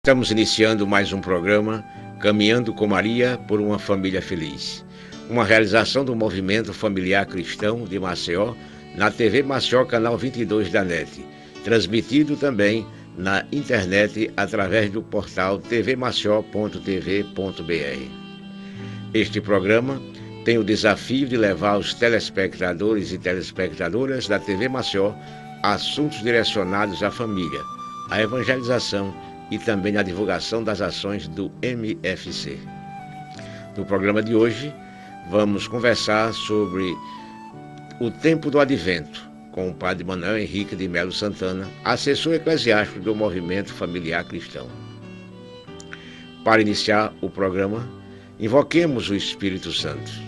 Estamos iniciando mais um programa Caminhando com Maria por uma Família Feliz. Uma realização do Movimento Familiar Cristão de Maceió, na TV Maceió, canal 22 da NET. Transmitido também na internet através do portal tvmaceió.tv.br. Este programa tem o desafio de levar aos telespectadores e telespectadoras da TV Maceió assuntos direcionados à família, à evangelização e também à divulgação das ações do MFC. No programa de hoje, vamos conversar sobre o tempo do advento, com o padre Manuel Henrique de Melo Santana, assessor eclesiástico do Movimento Familiar Cristão. Para iniciar o programa, invoquemos o Espírito Santo.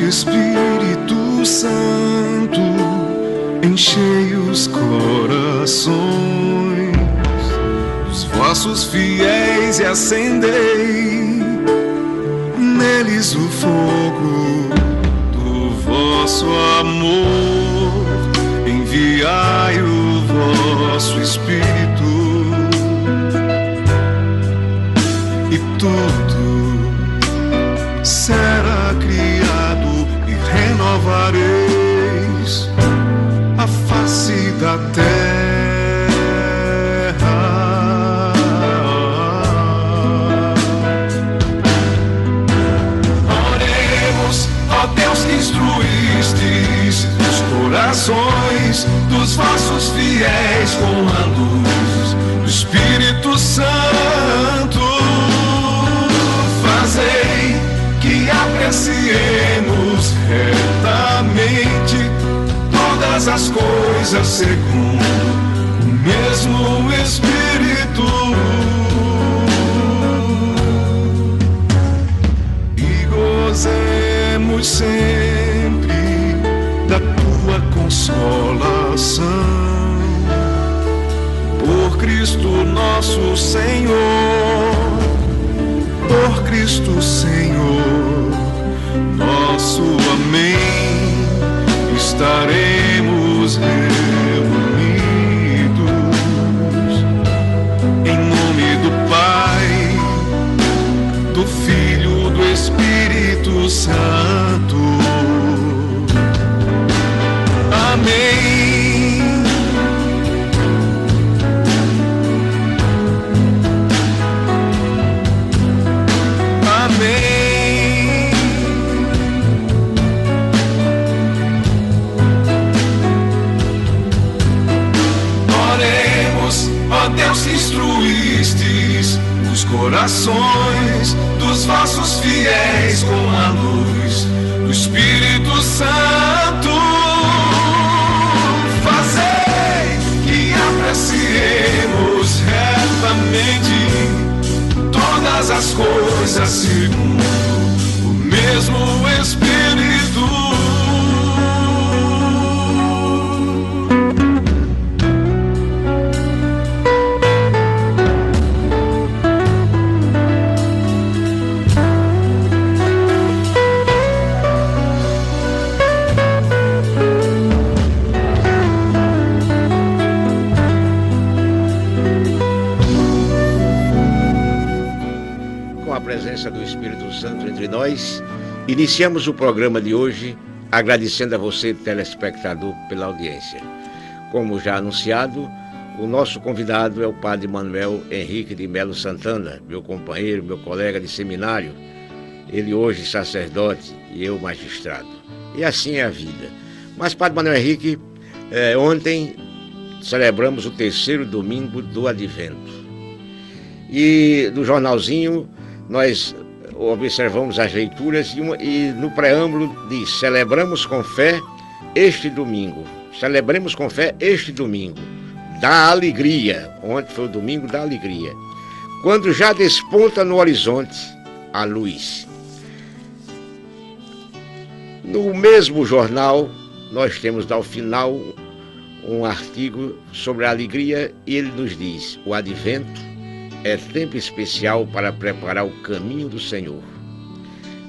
Espírito Santo, enchei os corações dos vossos fiéis e acendei neles o fogo do vosso amor. Enviai o vosso Espírito e tudo será criado. Renovareis a face da terra. Oremos, ó Deus que instruístes os corações dos vossos fiéis com a luz do Espírito Santo. Fazei que apreciemos retamente todas as coisas segundo o mesmo Espírito e gozemos sempre da tua consolação por Cristo nosso Senhor. Por Cristo Senhor nosso, amém, estaremos reunidos em nome do Pai, do Filho, do Espírito Santo, amém. Deus que instruístes os corações dos vossos fiéis com a luz do Espírito Santo. Fazei que apreciemos retamente todas as coisas segundo o mesmo Espírito. Presença do Espírito Santo entre nós, iniciamos o programa de hoje agradecendo a você, telespectador, pela audiência. Como já anunciado, o nosso convidado é o padre Manuel Henrique de Melo Santana, meu companheiro, meu colega de seminário, ele hoje sacerdote e eu magistrado. E assim é a vida. Mas, padre Manuel Henrique, ontem celebramos o terceiro domingo do Advento. E no jornalzinho nós observamos as leituras e no preâmbulo diz: celebramos com fé este domingo. Celebremos com fé este domingo da alegria. Ontem foi o domingo da alegria, quando já desponta no horizonte a luz. No mesmo jornal, nós temos ao final um artigo sobre a alegria e ele nos diz: o advento é tempo especial para preparar o caminho do Senhor.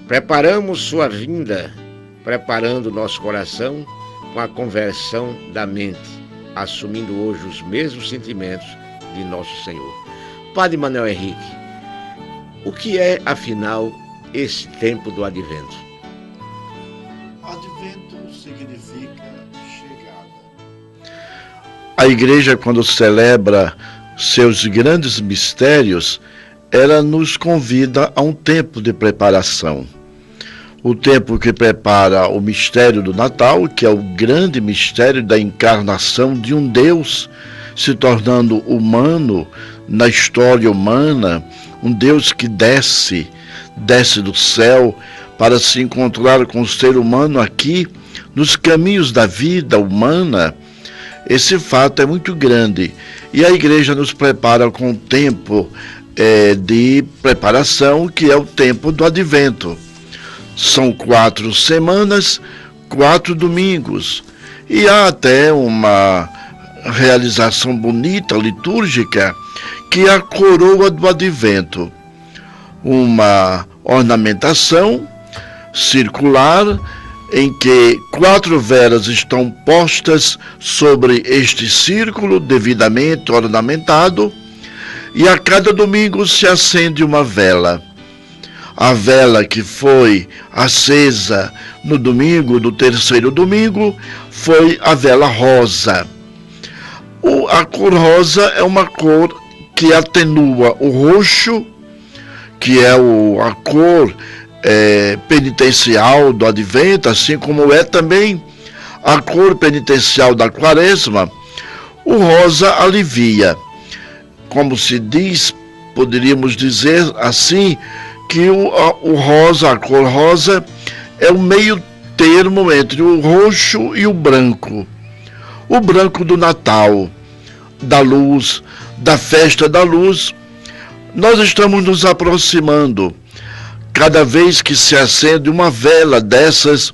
Preparamos sua vinda, preparando nosso coração com a conversão da mente, assumindo hoje os mesmos sentimentos de nosso Senhor. Padre Manuel Henrique, o que é, afinal, esse tempo do advento? Advento significa chegada. A igreja, quando celebra seus grandes mistérios, ela nos convida a um tempo de preparação. O tempo que prepara o mistério do Natal, que é o grande mistério da encarnação de um Deus se tornando humano na história humana, um Deus que desce do céu para se encontrar com o ser humano aqui, nos caminhos da vida humana. Esse fato é muito grande e a igreja nos prepara com o tempo de preparação, que é o tempo do advento. São 4 semanas, 4 domingos, e há até uma realização bonita, litúrgica, que é a coroa do advento. Uma ornamentação circular em que 4 velas estão postas sobre este círculo devidamente ornamentado, e a cada domingo se acende uma vela. A vela que foi acesa no domingo, do terceiro domingo, foi a vela rosa. A cor rosa é uma cor que atenua o roxo, que é a cor penitencial do advento, assim como é também a cor penitencial da quaresma. O rosa alivia. Como se diz, poderíamos dizer assim, que o rosa, a cor rosa, é o meio termo entre o roxo e o branco. O branco do Natal, da luz, da festa da luz. Nós estamos nos aproximando. Cada vez que se acende uma vela dessas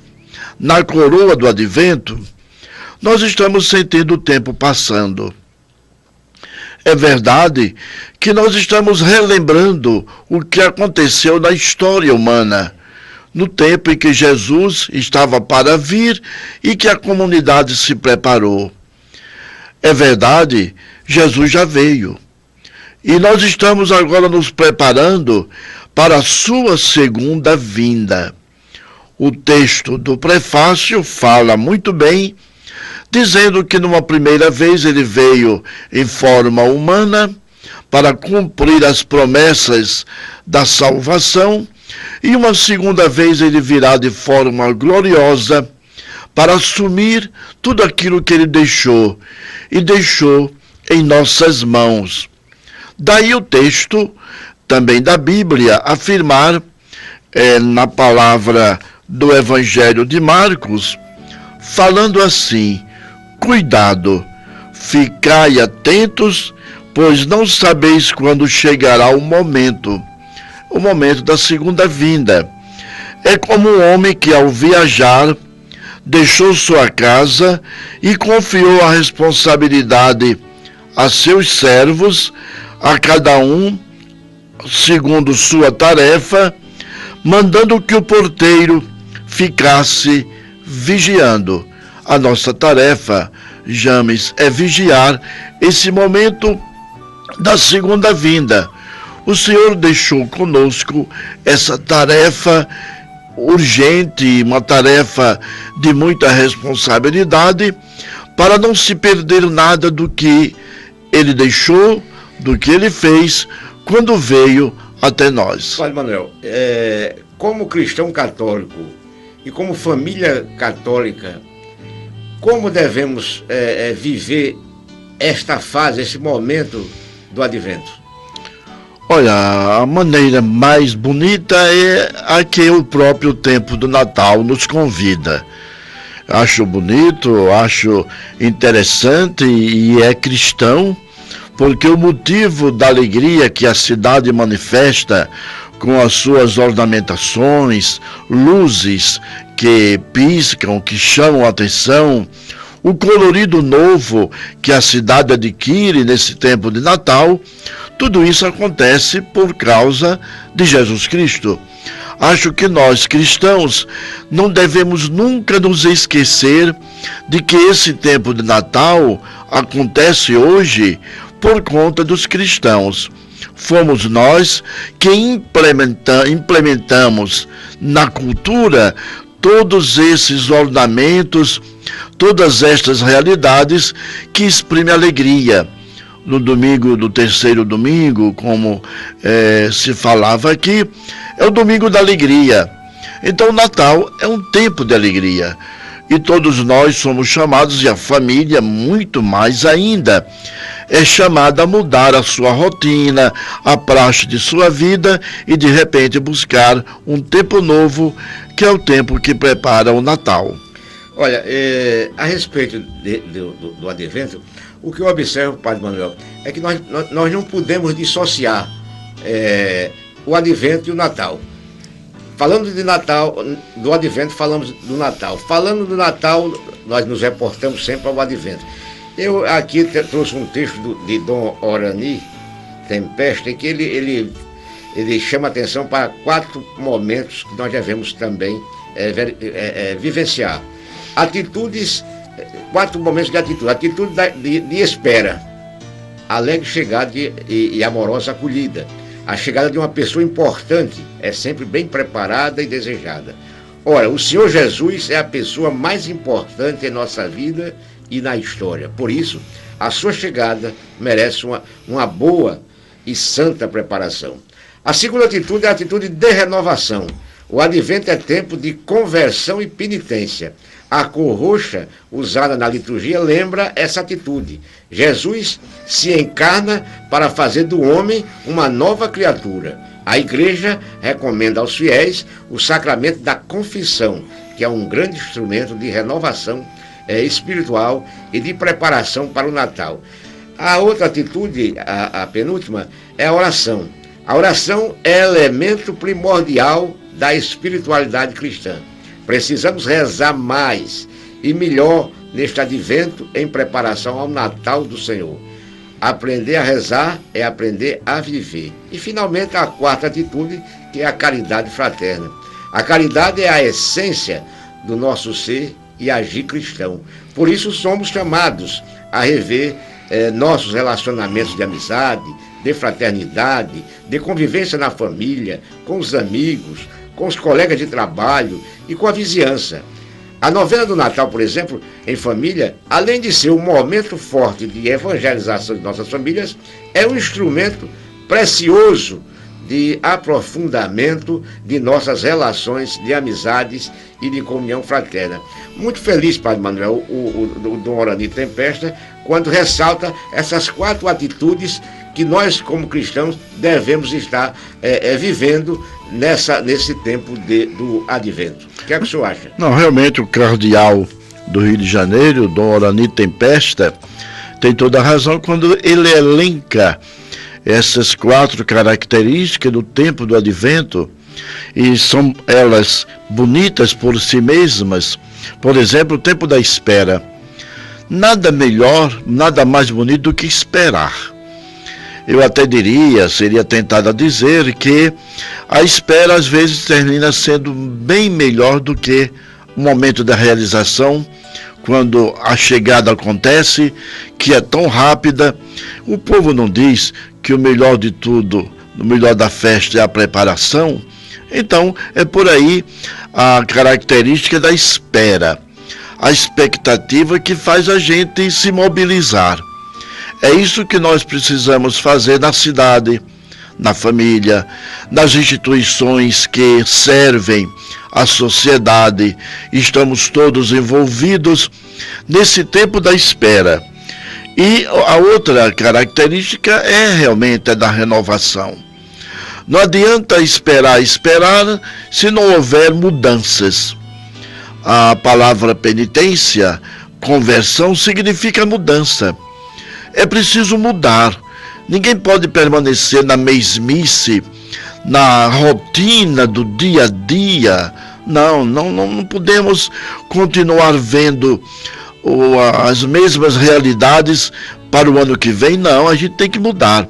na coroa do advento, nós estamos sentindo o tempo passando. É verdade que nós estamos relembrando o que aconteceu na história humana, no tempo em que Jesus estava para vir e que a comunidade se preparou. É verdade, Jesus já veio. E nós estamos agora nos preparando para a sua segunda vinda. O texto do prefácio fala muito bem, dizendo que numa primeira vez ele veio em forma humana para cumprir as promessas da salvação, e uma segunda vez ele virá de forma gloriosa para assumir tudo aquilo que ele deixou, e deixou em nossas mãos. Daí o texto também da Bíblia afirmar, na palavra do Evangelho de Marcos, falando assim: cuidado, ficai atentos, pois não sabeis quando chegará o momento da segunda vinda. É como um homem que, ao viajar, deixou sua casa e confiou a responsabilidade a seus servos, a cada um segundo sua tarefa, mandando que o porteiro ficasse vigiando. A nossa tarefa, James, é vigiar esse momento da segunda vinda. O Senhor deixou conosco essa tarefa urgente, uma tarefa de muita responsabilidade, para não se perder nada do que Ele deixou, do que Ele fez quando veio até nós. Padre Manuel, como cristão católico e como família católica, como devemos viver esta fase, esse momento do advento? Olha, a maneira mais bonita é a que o próprio tempo do Natal nos convida. Acho bonito, acho interessante e é cristão, porque o motivo da alegria que a cidade manifesta com as suas ornamentações, luzes que piscam, que chamam a atenção, o colorido novo que a cidade adquire nesse tempo de Natal, tudo isso acontece por causa de Jesus Cristo. Acho que nós, cristãos, não devemos nunca nos esquecer de que esse tempo de Natal acontece hoje por conta dos cristãos. Fomos nós que implementamos na cultura todos esses ornamentos, todas estas realidades que exprimem alegria. No domingo, no terceiro domingo, como se falava aqui, é o domingo da alegria. Então o Natal é um tempo de alegria. E todos nós somos chamados, e a família muito mais ainda, é chamada a mudar a sua rotina, a praxe de sua vida e de repente buscar um tempo novo, que é o tempo que prepara o Natal. Olha, a respeito do advento, o que eu observo, Padre Manuel, é que nós não podemos dissociar o advento e o Natal. Falando de Natal, do advento, falamos do Natal. Falando do Natal, nós nos reportamos sempre ao advento. Eu aqui trouxe um texto de Dom Orani Tempesta, em que ele chama atenção para 4 momentos que nós devemos também vivenciar. Atitudes, 4 momentos de atitude. Atitude de espera, alegre chegada e amorosa acolhida. A chegada de uma pessoa importante é sempre bem preparada e desejada. Ora, o Senhor Jesus é a pessoa mais importante em nossa vida e na história. Por isso, a sua chegada merece uma boa e santa preparação. A segunda atitude é a atitude de renovação. O advento é tempo de conversão e penitência. A cor roxa, usada na liturgia, lembra essa atitude. Jesus se encarna para fazer do homem uma nova criatura. A Igreja recomenda aos fiéis o sacramento da confissão, que é um grande instrumento de renovação espiritual e de preparação para o Natal. A outra atitude, a penúltima, é a oração. A oração é elemento primordial da espiritualidade cristã. Precisamos rezar mais e melhor neste advento em preparação ao Natal do Senhor. Aprender a rezar é aprender a viver. E finalmente a quarta atitude, que é a caridade fraterna. A caridade é a essência do nosso ser e agir cristão. Por isso somos chamados a rever nossos relacionamentos de amizade, de fraternidade, de convivência na família, com os amigos, com os colegas de trabalho e com a vizinhança. A novena do Natal, por exemplo, em família, além de ser um momento forte de evangelização de nossas famílias, é um instrumento precioso de aprofundamento de nossas relações de amizades e de comunhão fraterna. Muito feliz, Padre Manuel, o Dom Orani Tempesta, quando ressalta essas 4 atitudes que nós, como cristãos, devemos estar vivendo nesse tempo do advento. O que é que o senhor acha? Não, realmente o cardeal do Rio de Janeiro, Dom Orani Tempesta, tem toda a razão quando ele elenca essas 4 características do tempo do advento, e são elas bonitas por si mesmas. Por exemplo, o tempo da espera. Nada melhor, nada mais bonito do que esperar. Eu até seria tentado a dizer que a espera às vezes termina sendo bem melhor do que o momento da realização, quando a chegada acontece, que é tão rápida. O povo não diz que o melhor de tudo, o melhor da festa é a preparação? Então, é por aí a característica da espera, a expectativa que faz a gente se mobilizar. É isso que nós precisamos fazer na cidade, na família, nas instituições que servem a sociedade. Estamos todos envolvidos nesse tempo da espera. E a outra característica é realmente a da renovação. Não adianta esperar se não houver mudanças. A palavra penitência, conversão, significa mudança. É preciso mudar. Ninguém pode permanecer na mesmice, na rotina do dia a dia, Não podemos continuar vendo as mesmas realidades para o ano que vem, não, a gente tem que mudar.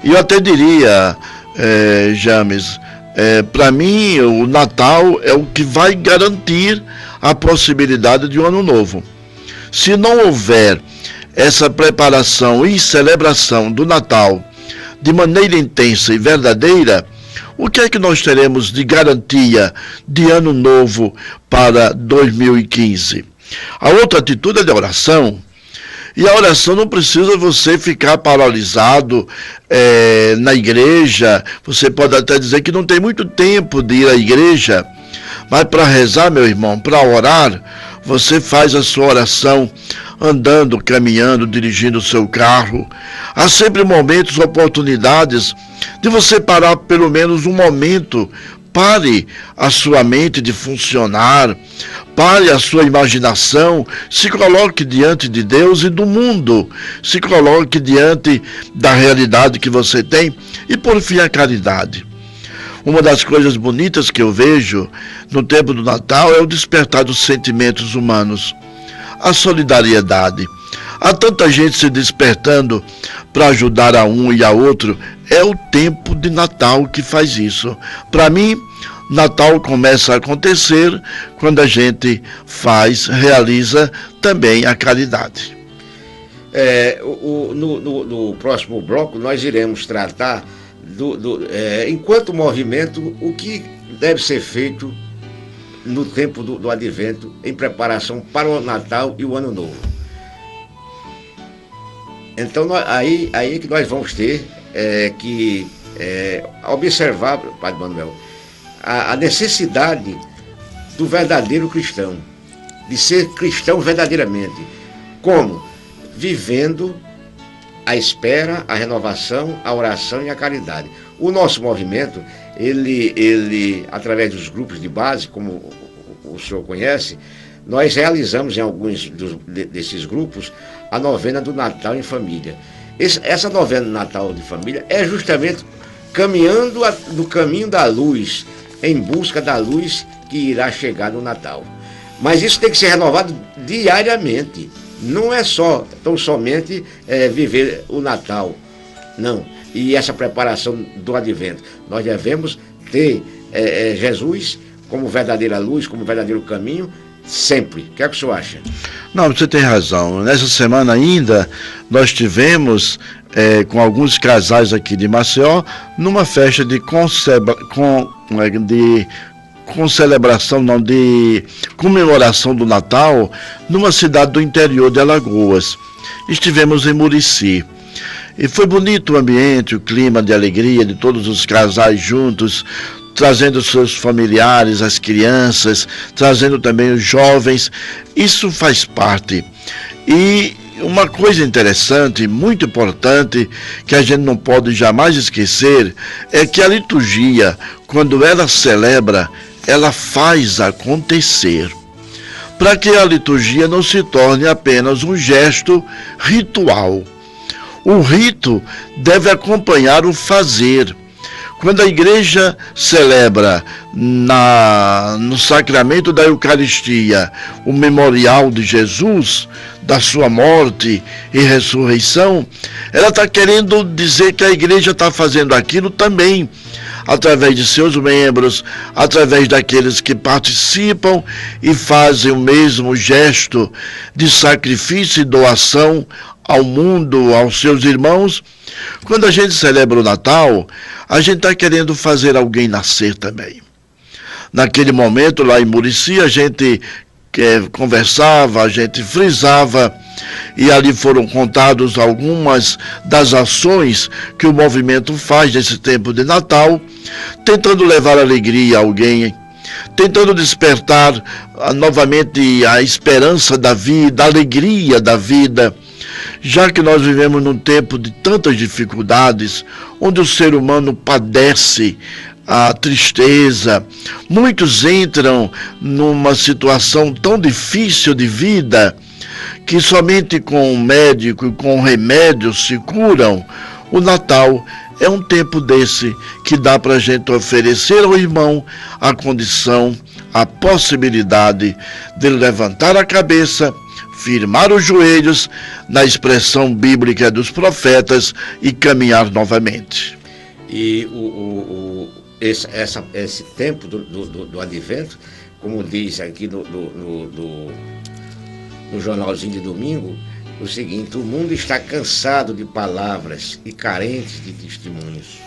E eu até diria, James, para mim o Natal é o que vai garantir a possibilidade de um ano novo. Se não houver essa preparação e celebração do Natal de maneira intensa e verdadeira, o que é que nós teremos de garantia de ano novo para 2015? A outra atitude é de oração. E a oração não precisa você ficar paralisado na igreja. Você pode até dizer que não tem muito tempo de ir à igreja. Mas para rezar, meu irmão, para orar, você faz a sua oração andando, caminhando, dirigindo o seu carro. Há sempre momentos, oportunidades de você parar pelo menos um momento. Pare a sua mente de funcionar, pare a sua imaginação, se coloque diante de Deus e do mundo, se coloque diante da realidade que você tem e, por fim, a caridade. Uma das coisas bonitas que eu vejo no tempo do Natal é o despertar dos sentimentos humanos, a solidariedade. Há tanta gente se despertando para ajudar a um e a outro. É o tempo de Natal que faz isso. Para mim, Natal começa a acontecer quando a gente realiza também a caridade. No próximo bloco nós iremos tratar enquanto movimento, o que deve ser feito no tempo do Advento em preparação para o Natal e o Ano Novo. Então aí que nós vamos ter que observar, Padre Manuel, a necessidade do verdadeiro cristão, de ser cristão verdadeiramente. Como? Vivendo a espera, a renovação, a oração e a caridade. O nosso movimento, ele através dos grupos de base, como o senhor conhece, nós realizamos em alguns desses grupos a novena do Natal em Família. Essa novena do Natal de Família é justamente caminhando no caminho da luz, em busca da luz que irá chegar no Natal. Mas isso tem que ser renovado diariamente. Não é tão somente viver o Natal, não. E essa preparação do Advento. Nós devemos ter Jesus como verdadeira luz, como verdadeiro caminho, sempre. O que é que o senhor acha? Não, você tem razão. Nessa semana ainda, nós tivemos com alguns casais aqui de Maceió, numa festa de comemoração do Natal, numa cidade do interior de Alagoas. Estivemos em Murici. E foi bonito o ambiente, o clima de alegria de todos os casais juntos, trazendo seus familiares, as crianças, trazendo também os jovens. Isso faz parte. E uma coisa interessante, muito importante, que a gente não pode jamais esquecer, é que a liturgia, quando ela celebra, ela faz acontecer. Para que a liturgia não se torne apenas um gesto ritual. O rito deve acompanhar o fazer. Quando a igreja celebra no sacramento da Eucaristia o memorial de Jesus, da sua morte e ressurreição, ela está querendo dizer que a igreja está fazendo aquilo também, através de seus membros, através daqueles que participam e fazem o mesmo gesto de sacrifício e doação ao mundo, aos seus irmãos. Quando a gente celebra o Natal, a gente está querendo fazer alguém nascer também. Naquele momento, lá em Murici, a gente conversava, a gente frisava, e ali foram contados algumas das ações que o movimento faz nesse tempo de Natal, tentando levar alegria a alguém, tentando despertar novamente a esperança da vida, a alegria da vida, já que nós vivemos num tempo de tantas dificuldades, onde o ser humano padece a tristeza. Muitos entram numa situação tão difícil de vida que somente com o médico e com o remédio se curam. O Natal é um tempo desse que dá para a gente oferecer ao irmão a condição, a possibilidade de levantar a cabeça, firmar os joelhos na expressão bíblica dos profetas e caminhar novamente. E esse tempo do advento, como diz aqui no jornalzinho de domingo, o seguinte: o mundo está cansado de palavras e carente de testemunhos.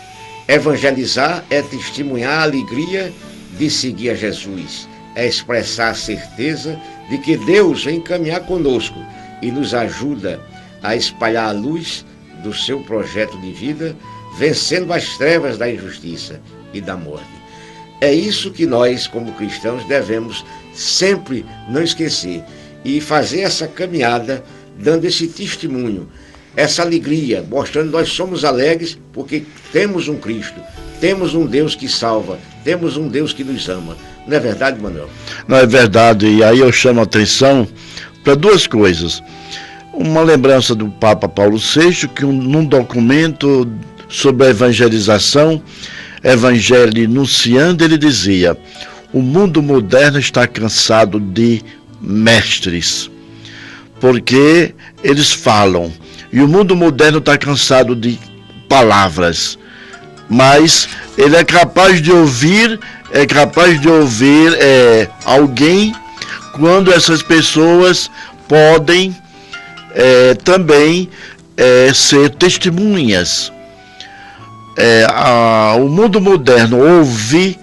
Evangelizar é testemunhar a alegria de seguir a Jesus, é expressar a certeza de que Deus vem caminhar conosco e nos ajuda a espalhar a luz do seu projeto de vida, vencendo as trevas da injustiça e da morte. É isso que nós, como cristãos, devemos sempre não esquecer e fazer essa caminhada, dando esse testemunho, essa alegria, mostrando que nós somos alegres porque temos um Cristo, temos um Deus que salva, temos um Deus que nos ama. Não é verdade, Manuel? Não é verdade, e aí eu chamo a atenção para duas coisas. Uma lembrança do Papa Paulo VI, que num documento sobre a evangelização, Evangelho Nunciando, ele dizia: o mundo moderno está cansado de mestres, porque eles falam, e o mundo moderno está cansado de palavras, mas ele é capaz de ouvir alguém quando essas pessoas podem também ser testemunhas. O mundo moderno ouve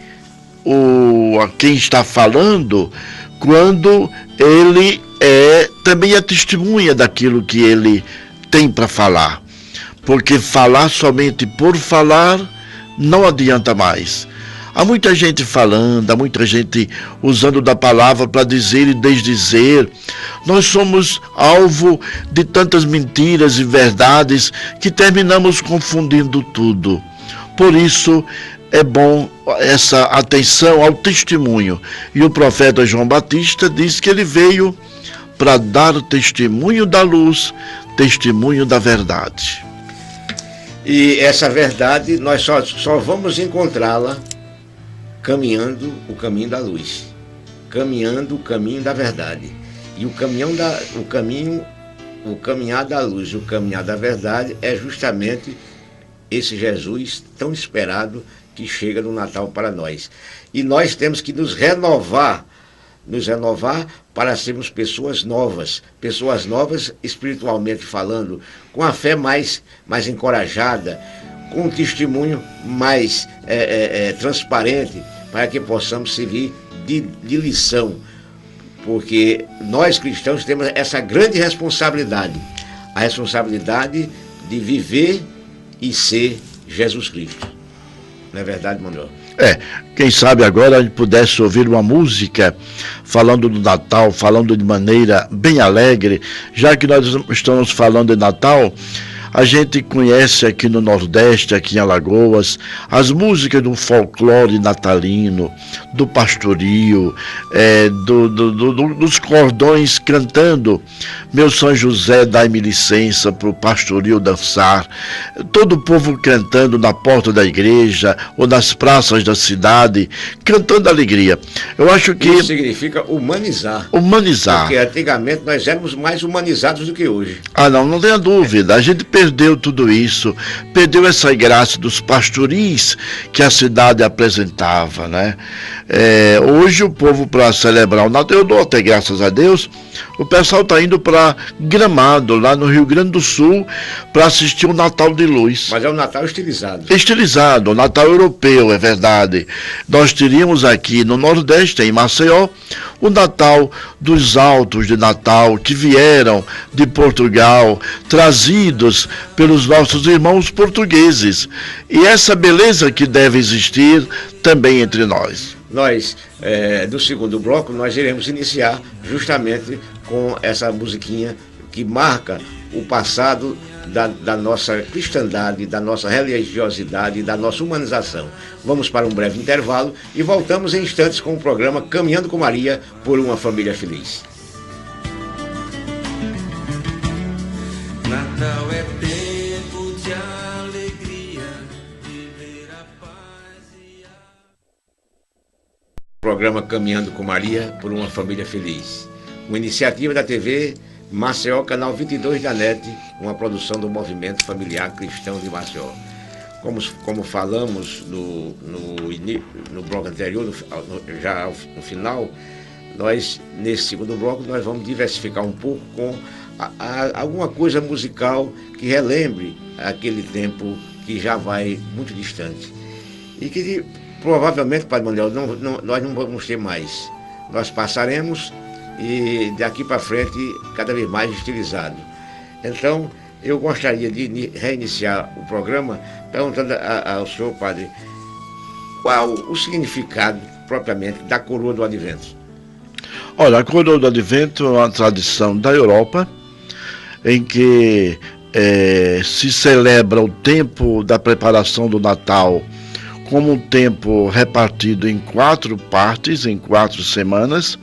quem está falando quando ele também é testemunha daquilo que ele tem para falar, porque falar somente por falar não adianta mais. Há muita gente falando, há muita gente usando da palavra para dizer e desdizer. Nós somos alvo de tantas mentiras e verdades que terminamos confundindo tudo. Por isso é bom essa atenção ao testemunho. E o profeta João Batista diz que ele veio para dar testemunho da luz, testemunho da verdade. E essa verdade nós só vamos encontrá-la caminhando o caminho da luz, caminhando o caminho da verdade. E o caminhar da luz, o caminhar da verdade é justamente esse Jesus tão esperado que chega no Natal para nós. E nós temos que nos renovar para sermos pessoas novas espiritualmente falando, com a fé mais encorajada, com um testemunho mais transparente, para que possamos servir de lição. Porque nós cristãos temos essa grande responsabilidade, a responsabilidade de viver e ser Jesus Cristo. Não é verdade, Manuel? Quem sabe agora a gente pudesse ouvir uma música falando do Natal, falando de maneira bem alegre, já que nós estamos falando de Natal. A gente conhece aqui no Nordeste, aqui em Alagoas, as músicas do folclore natalino, do pastoril, dos cordões cantando Meu São José, dai-me licença para o pastoril dançar. Todo o povo cantando na porta da igreja ou nas praças da cidade, cantando alegria. Eu acho que isso significa humanizar. Humanizar. Porque antigamente nós éramos mais humanizados do que hoje. Não tenha dúvida. A gente perdeu tudo isso, perdeu essa graça dos pastoris que a cidade apresentava, né? Hoje o povo, para celebrar o Natal, eu dou até graças a Deus, o pessoal está indo para Gramado, lá no Rio Grande do Sul, para assistir o Natal de luz. Mas é um Natal estilizado. Estilizado, o Natal europeu, é verdade. Nós teríamos aqui no Nordeste, em Maceió, o Natal dos Altos de Natal, que vieram de Portugal, trazidos pelos nossos irmãos portugueses. E essa beleza que deve existir também entre nós. Nós, do segundo bloco, nós iremos iniciar justamente com essa musiquinha que marca o passado da nossa cristandade, da nossa religiosidade, da nossa humanização. Vamos para um breve intervalo e voltamos em instantes com o programa Caminhando com Maria por uma Família Feliz. Natal é tempo de alegria, viver a paz e a... programa Caminhando com Maria por uma Família Feliz. Uma iniciativa da TV Maceió, canal 22 da NET, uma produção do Movimento Familiar Cristão de Maceió. Como falamos no bloco anterior, já no final, nós, nesse segundo bloco, nós vamos diversificar um pouco com alguma coisa musical que relembre aquele tempo que já vai muito distante. E que provavelmente, Padre Manuel, nós não vamos ter mais. Nós passaremos e daqui para frente cada vez mais estilizado. Então, eu gostaria de reiniciar o programa perguntando ao senhor, Padre, qual o significado propriamente da coroa do Advento? Olha, a coroa do Advento é uma tradição da Europa em que se celebra o tempo da preparação do Natal como um tempo repartido em 4 partes, em 4 semanas,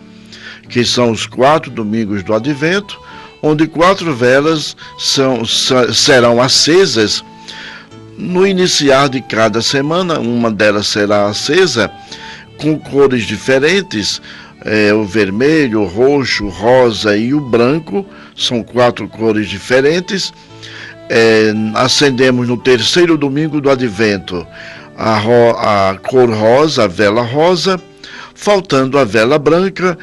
que são os 4 domingos do Advento, onde 4 velas serão acesas no iniciar de cada semana. Uma delas será acesa com cores diferentes, o vermelho, o roxo, o rosa e o branco, são 4 cores diferentes. Acendemos no terceiro domingo do Advento a cor rosa, a vela rosa, faltando a vela branca,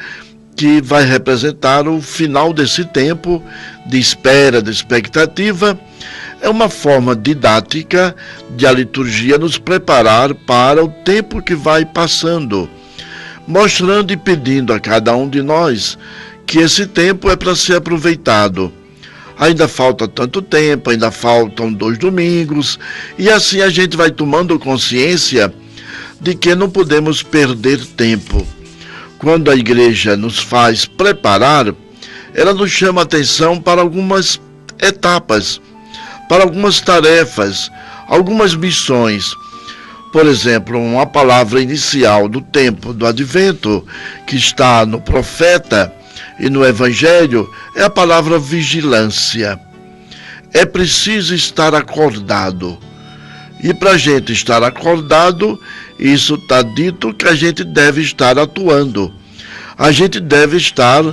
que vai representar o final desse tempo de espera, de expectativa. É uma forma didática de a liturgia nos preparar para o tempo que vai passando, mostrando e pedindo a cada um de nós que esse tempo é para ser aproveitado. Ainda falta tanto tempo, ainda faltam 2 domingos, e assim a gente vai tomando consciência de que não podemos perder tempo. Quando a igreja nos faz preparar, ela nos chama a atenção para algumas etapas, para algumas tarefas, algumas missões. Por exemplo, uma palavra inicial do tempo do Advento, que está no profeta e no Evangelho, é a palavra vigilância. É preciso estar acordado. E para a gente estar acordado, isso está dito que a gente deve estar atuando. A gente deve estar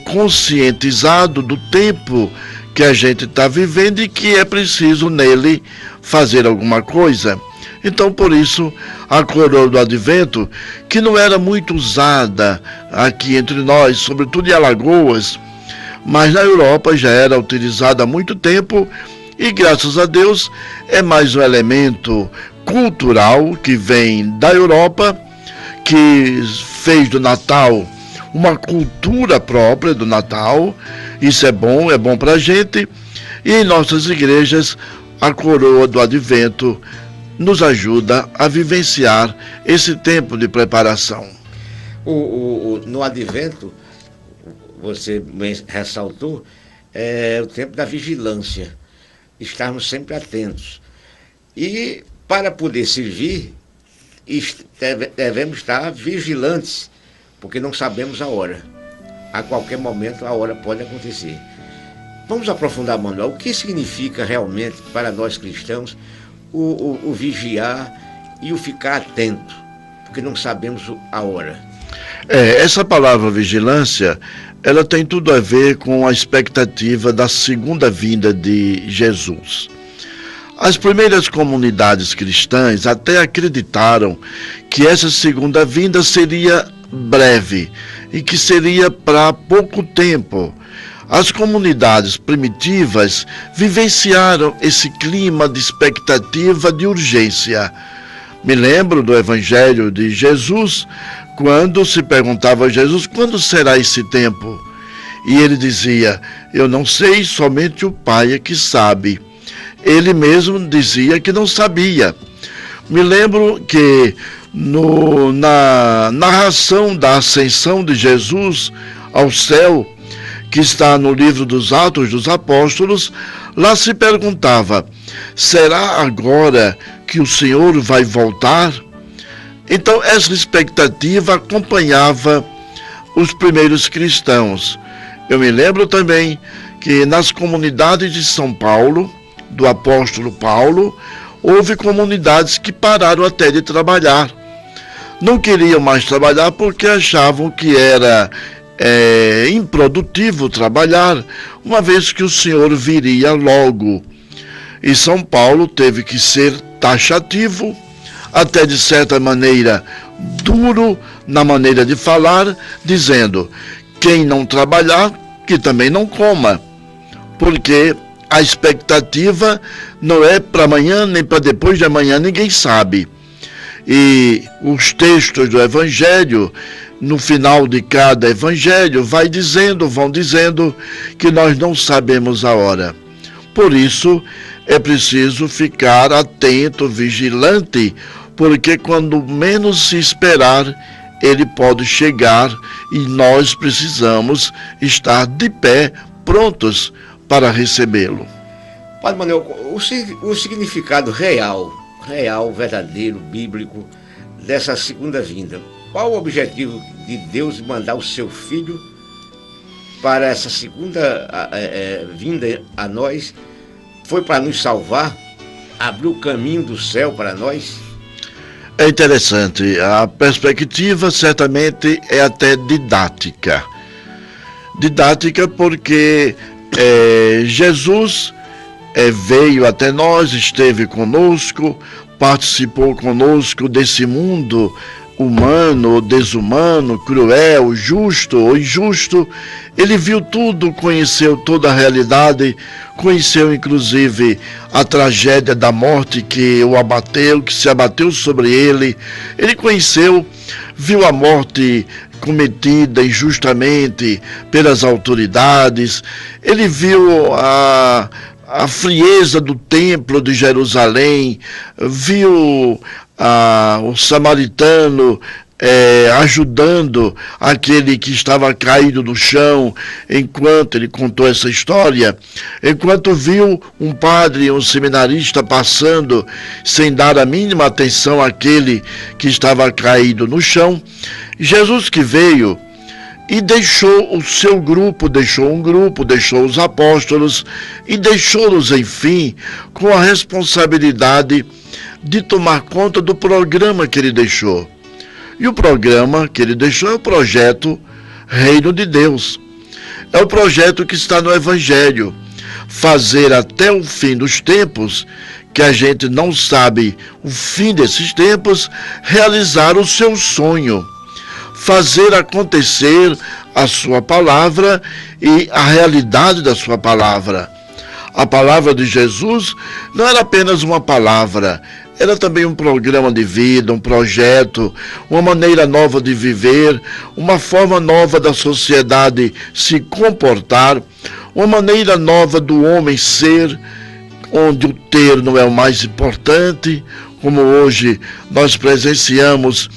conscientizado do tempo que a gente está vivendo e que é preciso nele fazer alguma coisa. Então, por isso, a coroa do Advento, que não era muito usada aqui entre nós, sobretudo em Alagoas, mas na Europa já era utilizada há muito tempo, e graças a Deus é mais um elemento cultural que vem da Europa, que fez do Natal uma cultura própria do Natal. Isso é bom para a gente, e em nossas igrejas a coroa do Advento nos ajuda a vivenciar esse tempo de preparação. No Advento, você ressaltou, o tempo da vigilância, estarmos sempre atentos. E para poder servir, devemos estar vigilantes, porque não sabemos a hora. A qualquer momento a hora pode acontecer. Vamos aprofundar, Manuel, o que significa realmente para nós cristãos o vigiar e o ficar atento, porque não sabemos a hora. Essa palavra vigilância, ela tem tudo a ver com a expectativa da segunda vinda de Jesus. As primeiras comunidades cristãs até acreditaram que essa segunda vinda seria breve e que seria para pouco tempo. As comunidades primitivas vivenciaram esse clima de expectativa, de urgência. Me lembro do Evangelho de Jesus, quando se perguntava a Jesus, quando será esse tempo? E ele dizia, eu não sei, somente o Pai é que sabe. Ele mesmo dizia que não sabia. Me lembro que na narração da ascensão de Jesus ao céu, que está no livro dos Atos dos Apóstolos, lá se perguntava, será agora que o Senhor vai voltar? Então essa expectativa acompanhava os primeiros cristãos. Eu me lembro também que nas comunidades de São Paulo, do apóstolo Paulo, houve comunidades que pararam até de trabalhar. não queriam mais trabalhar porque achavam que era improdutivo trabalhar, uma vez que o Senhor viria logo. E São Paulo teve que ser taxativo, até de certa maneira duro na maneira de falar, dizendo: quem não trabalhar, que também não coma, porque a expectativa não é para amanhã nem para depois de amanhã, ninguém sabe. E os textos do Evangelho, no final de cada Evangelho, vão dizendo que nós não sabemos a hora. Por isso, é preciso ficar atento, vigilante, porque quando menos se esperar, ele pode chegar e nós precisamos estar de pé, prontos para recebê-lo. Padre Manuel, o significado real, verdadeiro, bíblico, dessa segunda vinda. Qual o objetivo de Deus mandar o seu Filho para essa segunda vinda a nós? Foi para nos salvar? Abriu o caminho do céu para nós? É interessante, a perspectiva certamente é até didática. Didática porque Jesus veio até nós, esteve conosco, participou conosco desse mundo humano, desumano, cruel, justo ou injusto. Ele viu tudo, conheceu toda a realidade, conheceu inclusive a tragédia da morte que o abateu, que se abateu sobre ele. Ele conheceu, viu a morte cometida injustamente pelas autoridades. Ele viu a frieza do templo de Jerusalém, viu o samaritano ajudando aquele que estava caído no chão, enquanto ele contou essa história, enquanto viu um padre, um seminarista passando sem dar a mínima atenção àquele que estava caído no chão. Jesus que veio e deixou o seu grupo, deixou os apóstolos e deixou-nos, enfim, com a responsabilidade de tomar conta do programa que ele deixou. E o programa que ele deixou é o projeto Reino de Deus. É o projeto que está no Evangelho. Fazer até o fim dos tempos, que a gente não sabe o fim desses tempos, realizar o seu sonho. Fazer acontecer a sua palavra e a realidade da sua palavra. A palavra de Jesus não era apenas uma palavra, era também um programa de vida, um projeto, uma maneira nova de viver, uma forma nova da sociedade se comportar, uma maneira nova do homem ser, onde o ter não é o mais importante, como hoje nós presenciamos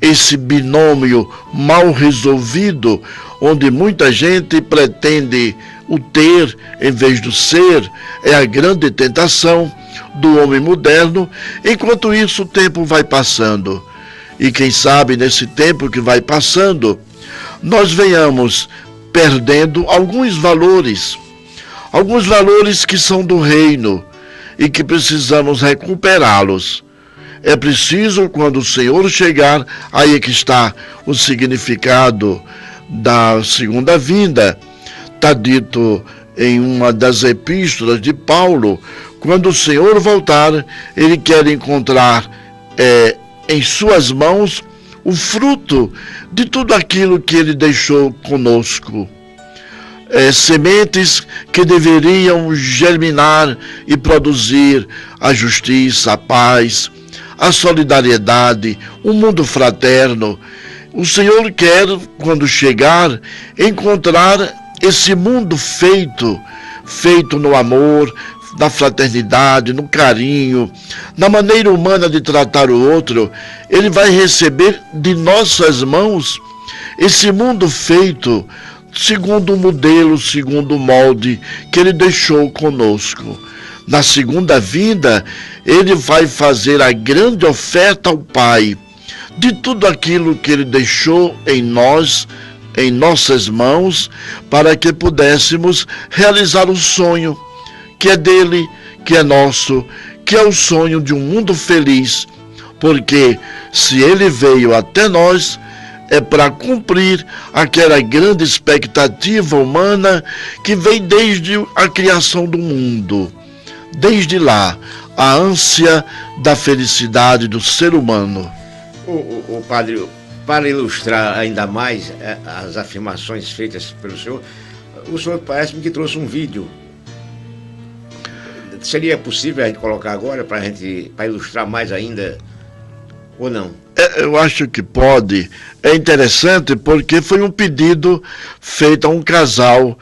esse binômio mal resolvido, onde muita gente pretende o ter em vez do ser. É a grande tentação do homem moderno. Enquanto isso, o tempo vai passando. E quem sabe, nesse tempo que vai passando, nós venhamos perdendo alguns valores que são do reino e que precisamos recuperá-los. É preciso, quando o Senhor chegar, aí é que está o significado da segunda vinda. Está dito em uma das epístolas de Paulo, quando o Senhor voltar, ele quer encontrar em suas mãos o fruto de tudo aquilo que ele deixou conosco. Sementes que deveriam germinar e produzir a justiça, a paz, a solidariedade, o mundo fraterno. O Senhor quer, quando chegar, encontrar esse mundo feito no amor, na fraternidade, no carinho, na maneira humana de tratar o outro. Ele vai receber de nossas mãos esse mundo feito segundo o modelo, segundo o molde que ele deixou conosco. Na segunda vinda, ele vai fazer a grande oferta ao Pai de tudo aquilo que ele deixou em nós, em nossas mãos, para que pudéssemos realizar o sonho que é dele, que é nosso, que é o sonho de um mundo feliz, porque se ele veio até nós, é para cumprir aquela grande expectativa humana que vem desde a criação do mundo. Desde lá, a ânsia da felicidade do ser humano. O padre, para ilustrar ainda mais as afirmações feitas pelo senhor, o senhor parece-me que trouxe um vídeo. Seria possível a gente colocar agora para ilustrar mais ainda, ou não? Eu acho que pode. É interessante porque foi um pedido feito a um casal.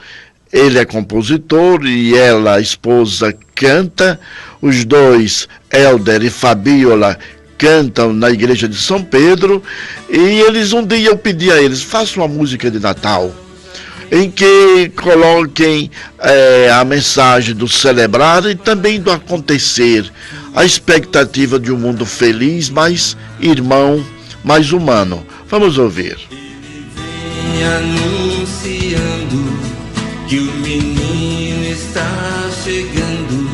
Ele é compositor e ela, a esposa, canta. Os dois, Helder e Fabiola, cantam na igreja de São Pedro. E eles, um dia eu pedi a eles, façam uma música de Natal, em que coloquem a mensagem do celebrar e também do acontecer, a expectativa de um mundo feliz, mais irmão, mais humano. Vamos ouvir. Ele vem anunciando que o menino está chegando,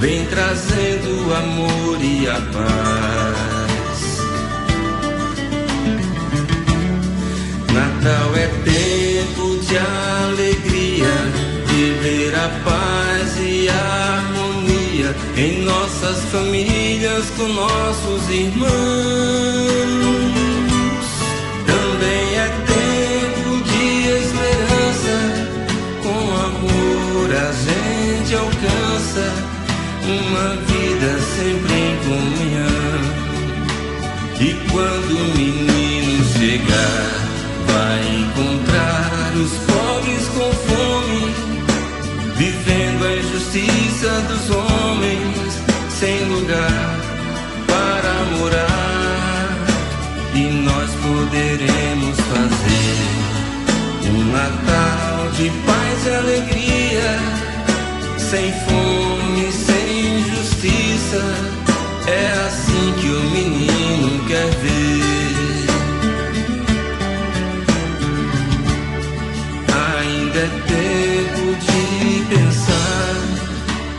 vem trazendo amor e a paz. Natal é tempo de alegria, de ver a paz e a harmonia em nossas famílias com nossos irmãos. Também é tempo de esperança, com amor a gente alcança uma vida sempre em comunhão. E quando o menino chegar, vai encontrar os pobres com fome, vivendo a injustiça dos homens, sem lugar para morar. E nós poderemos fazer um Natal de paz e alegria, sem fome, sem injustiça. É assim que o menino quer ver. Ainda é tempo de pensar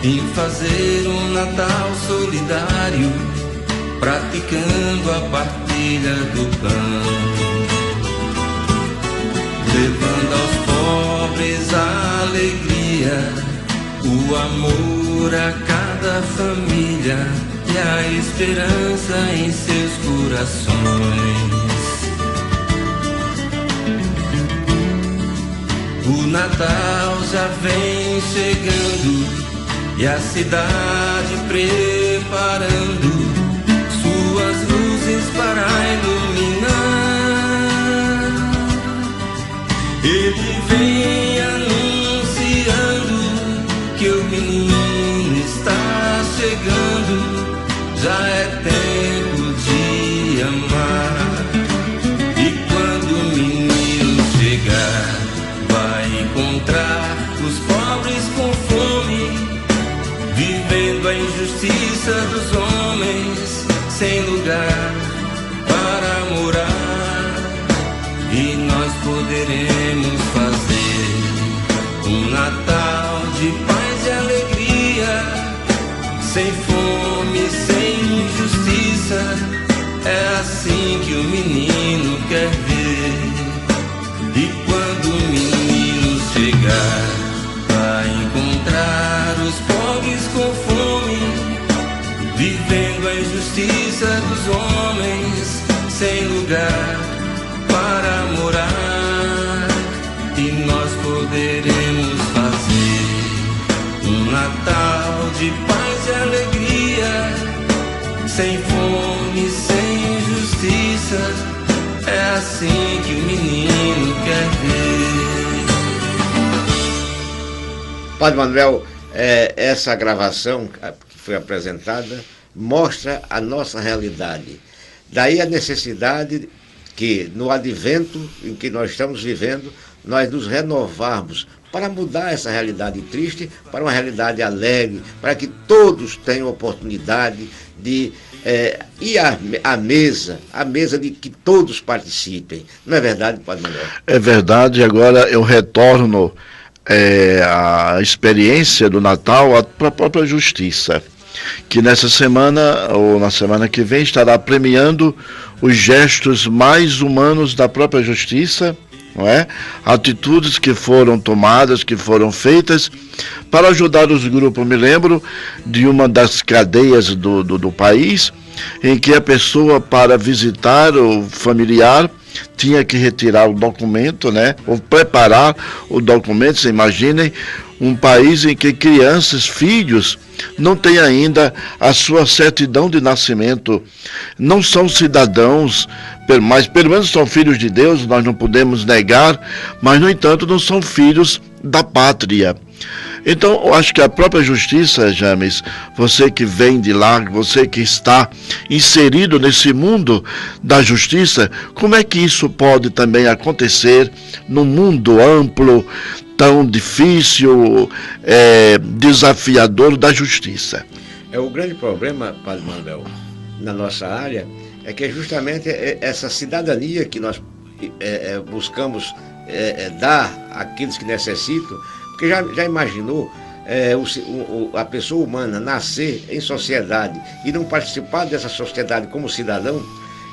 em fazer um Natal solidário, praticando a partilha do pão, levando aos pobres a alegria, o amor a cada família e a esperança em seus corações. O Natal já vem chegando e a cidade preparando suas luzes para iluminar. Ele vem anunciando que o menino está chegando, já é tempo de amar. E quando o menino chegar, vai encontrar os pobres com fome, vivendo a injustiça dos homens, sem lugar para morar. E nós poderemos fazer um Natal de paz e alegria, sem fome, sem injustiça. É assim que o menino quer ver. E quando o menino chegar, vai encontrar os pobres com fome, vivendo a injustiça dos homens, sem lugar para morar. E nós poderemos fazer um Natal de paz e alegria, sem fome, sem injustiça. É assim que o menino quer ver. Padre Manuel, essa gravação que foi apresentada mostra a nossa realidade. Daí a necessidade que, no advento em que nós estamos vivendo, nós nos renovarmos para mudar essa realidade triste para uma realidade alegre, para que todos tenham oportunidade de ir à mesa de que todos participem. Não é verdade, Padre Manuel? É verdade. Agora eu retorno à experiência do Natal para a própria justiça. que nessa semana, ou na semana que vem, estará premiando os gestos mais humanos da própria justiça, não é? Atitudes que foram tomadas, que foram feitas para ajudar os grupos. Eu me lembro de uma das cadeias do país, em que a pessoa, para visitar o familiar, tinha que retirar o documento, né? Ou preparar o documento. Você imaginem um país em que crianças, filhos, não têm ainda a sua certidão de nascimento, não são cidadãos, mas pelo menos são filhos de Deus, nós não podemos negar, mas no entanto não são filhos da pátria. Então, eu acho que a própria justiça, James, você que vem de lá, você que está inserido nesse mundo da justiça, como é que isso pode também acontecer num mundo amplo, tão difícil, desafiador da justiça? O grande problema, Padre Manuel, na nossa área, é que é justamente essa cidadania que nós buscamos dar àqueles que necessitam. Porque já imaginou a pessoa humana nascer em sociedade e não participar dessa sociedade como cidadão?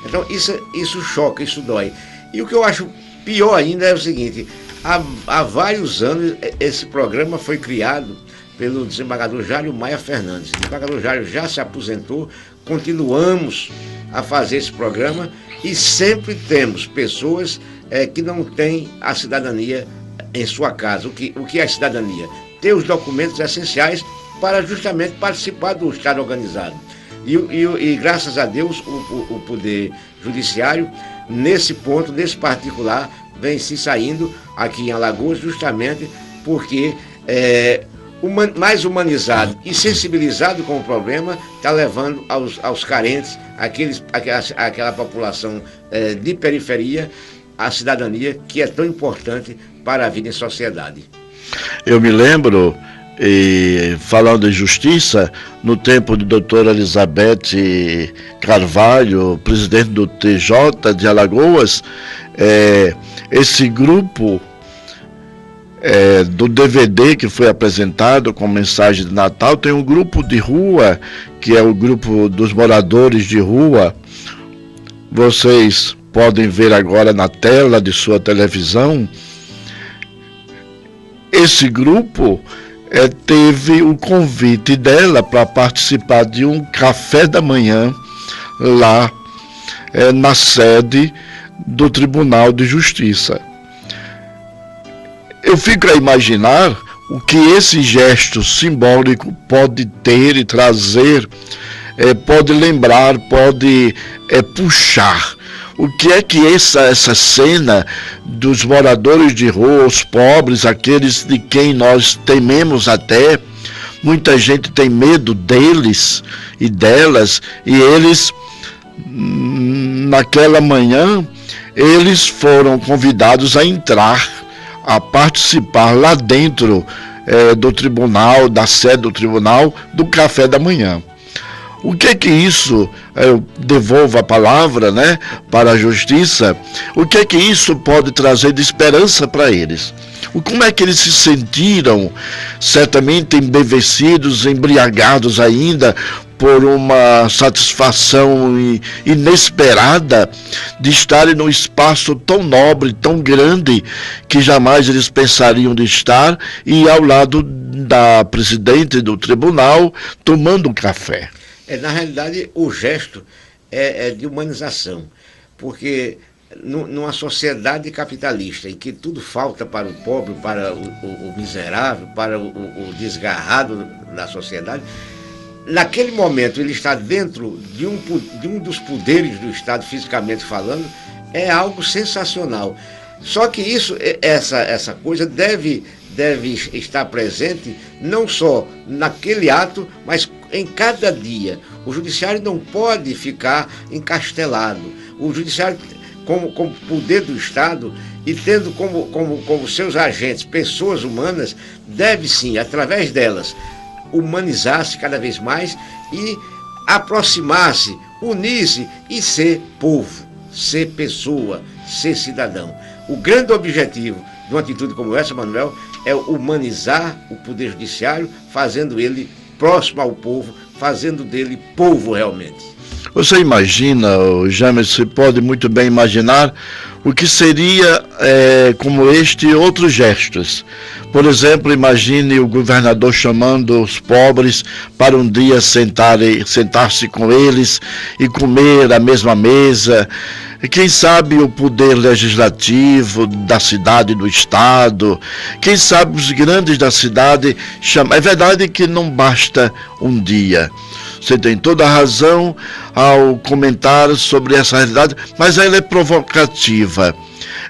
Então isso choca, isso dói. E o que eu acho pior ainda é o seguinte: há vários anos esse programa foi criado pelo desembargador Jário Maia Fernandes. O desembargador Jário já se aposentou, continuamos a fazer esse programa e sempre temos pessoas que não têm a cidadania em sua casa. O que é a cidadania? Ter os documentos essenciais para justamente participar do Estado organizado. E graças a Deus, o Poder Judiciário, nesse ponto, nesse particular, vem se saindo aqui em Alagoas, justamente porque mais humanizado e sensibilizado com o problema, está levando aos carentes, aquela população de periferia, a cidadania que é tão importante para a vida em sociedade. Eu me lembro, falando em justiça, no tempo de doutora Elizabeth Carvalho, presidente do TJ de Alagoas, esse grupo do DVD que foi apresentado com mensagem de Natal, tem um grupo de rua, que é o grupo dos moradores de rua. Vocês podem ver agora na tela de sua televisão. Esse grupo teve o convite dela para participar de um café da manhã lá na sede do Tribunal de Justiça. Eu fico a imaginar o que esse gesto simbólico pode ter e trazer, pode lembrar, pode puxar. O que é que essa cena dos moradores de rua, os pobres, aqueles de quem nós tememos até, muita gente tem medo deles e delas, e eles, naquela manhã, eles foram convidados a entrar, a participar lá dentro do tribunal, da sede do tribunal, do café da manhã. O que é que isso, eu devolvo a palavra, né, para a justiça, o que é que isso pode trazer de esperança para eles? Como é que eles se sentiram, certamente embevecidos, embriagados ainda, por uma satisfação inesperada de estarem num espaço tão nobre, tão grande, que jamais eles pensariam de estar, e ao lado da presidente do tribunal, tomando um café. Na realidade, o gesto é de humanização, porque numa sociedade capitalista em que tudo falta para o pobre, para o miserável, para o desgarrado da sociedade, naquele momento ele está dentro de um dos poderes do Estado, fisicamente falando, é algo sensacional. Só que essa coisa deve estar presente não só naquele ato, mas em cada dia. O judiciário não pode ficar encastelado. O judiciário, como poder do Estado, e tendo como seus agentes pessoas humanas, deve sim, através delas, humanizar-se cada vez mais e aproximar-se, unir-se e ser povo, ser pessoa, ser cidadão. O grande objetivo de uma atitude como essa, Manuel, é humanizar o Poder Judiciário, fazendo ele próximo ao povo, fazendo dele povo realmente. Você imagina, o James, se pode muito bem imaginar o que seria como este outros gestos. Por exemplo, imagine o governador chamando os pobres para um dia sentar-se com eles e comer à mesma mesa. Quem sabe o poder legislativo da cidade e do estado, quem sabe os grandes da cidade chamam. É verdade que não basta um dia. Você tem toda a razão ao comentar sobre essa realidade, mas ela é provocativa,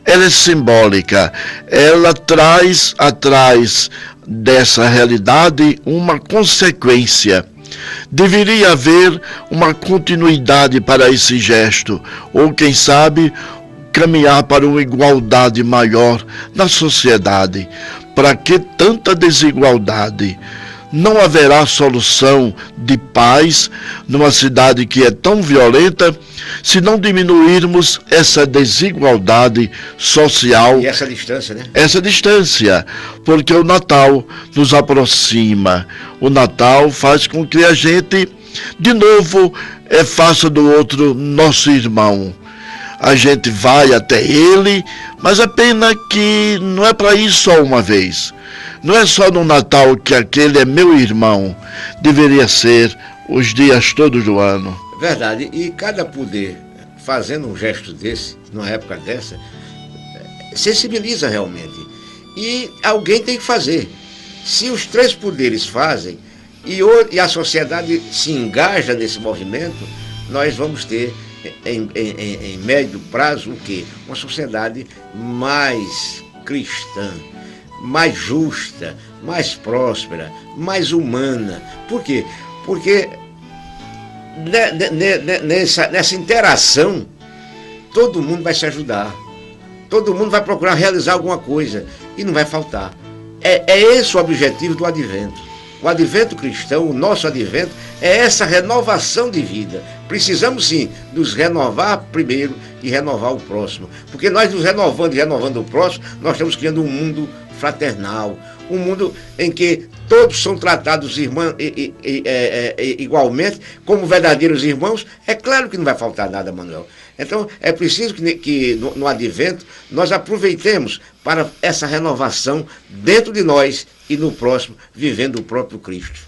ela é simbólica, ela traz atrás dessa realidade uma consequência. Deveria haver uma continuidade para esse gesto, ou quem sabe, caminhar para uma igualdade maior na sociedade. Para que tanta desigualdade? Não haverá solução de paz numa cidade que é tão violenta se não diminuirmos essa desigualdade social. E essa distância, né? Essa distância, porque o Natal nos aproxima. O Natal faz com que a gente, de novo, faça do outro nosso irmão. A gente vai até ele, mas a pena que não é para ir só uma vez. Não é só no Natal que aquele é meu irmão. Deveria ser os dias todos do ano. Verdade. E cada poder fazendo um gesto desse, numa época dessa, sensibiliza realmente. E alguém tem que fazer. Se os três poderes fazem e a sociedade se engaja nesse movimento, nós vamos ter, em médio prazo, o quê? Uma sociedade mais cristã, mais justa, mais próspera, mais humana. Por quê? Porque nessa interação, todo mundo vai se ajudar, todo mundo vai procurar realizar alguma coisa e não vai faltar. É esse o objetivo do advento. O advento cristão, o nosso advento, é essa renovação de vida. Precisamos sim nos renovar primeiro e renovar o próximo. Porque nós nos renovando e renovando o próximo, nós estamos criando um mundo fraternal, um mundo em que todos são tratados igualmente, como verdadeiros irmãos. É claro que não vai faltar nada, Manuel. Então, é preciso que no advento nós aproveitemos para essa renovação dentro de nós e no próximo, vivendo o próprio Cristo.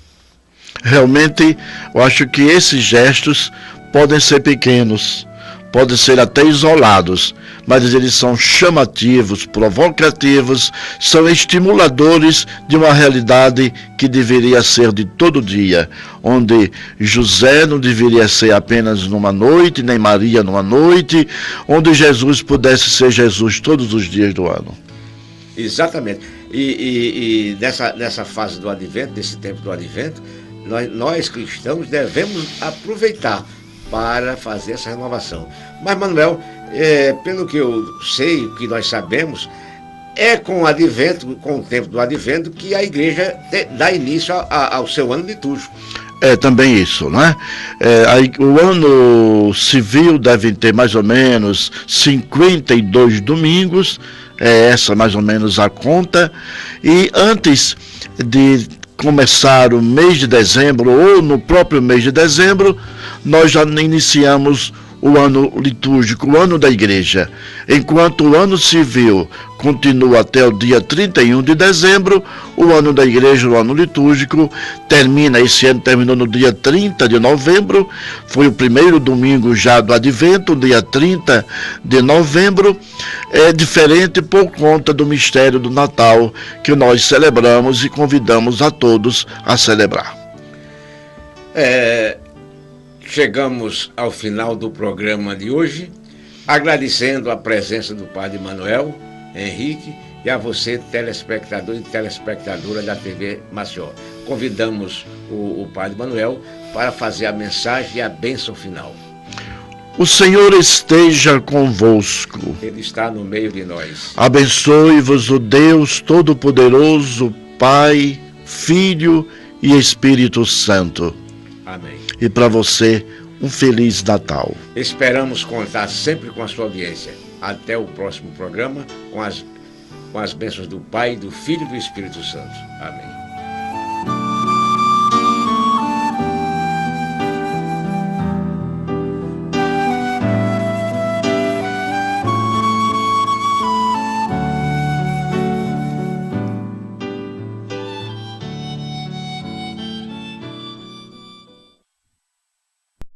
Realmente, eu acho que esses gestos podem ser pequenos, podem ser até isolados, mas eles são chamativos, provocativos, são estimuladores de uma realidade que deveria ser de todo dia, onde José não deveria ser apenas numa noite, nem Maria numa noite, onde Jesus pudesse ser Jesus todos os dias do ano. Exatamente. E nessa fase do advento, desse tempo do advento, nós cristãos devemos aproveitar para fazer essa renovação. Mas, Manuel, pelo que eu sei, o que nós sabemos, é com o advento, com o tempo do advento, que a igreja dá início ao seu ano litúrgico. É também isso, não é? O ano civil deve ter mais ou menos 52 domingos, é essa mais ou menos a conta, e antes de começar o mês de dezembro, ou no próprio mês de dezembro, nós já iniciamos o ano litúrgico, o ano da igreja. Enquanto o ano civil continua até o dia 31 de dezembro, o ano da igreja, o ano litúrgico, esse ano terminou no dia 30 de novembro, foi o primeiro domingo já do advento, dia 30 de novembro, é diferente por conta do mistério do Natal, que nós celebramos e convidamos a todos a celebrar. Chegamos ao final do programa de hoje, agradecendo a presença do Padre Manuel Henrique e a você, telespectador e telespectadora da TV Maceió. Convidamos o Padre Manuel para fazer a mensagem e a bênção final. O Senhor esteja convosco. Ele está no meio de nós. Abençoe-vos o Deus Todo-Poderoso, Pai, Filho e Espírito Santo. Amém. E para você, um Feliz Natal. Esperamos contar sempre com a sua audiência. Até o próximo programa, com as bênçãos do Pai, do Filho e do Espírito Santo. Amém.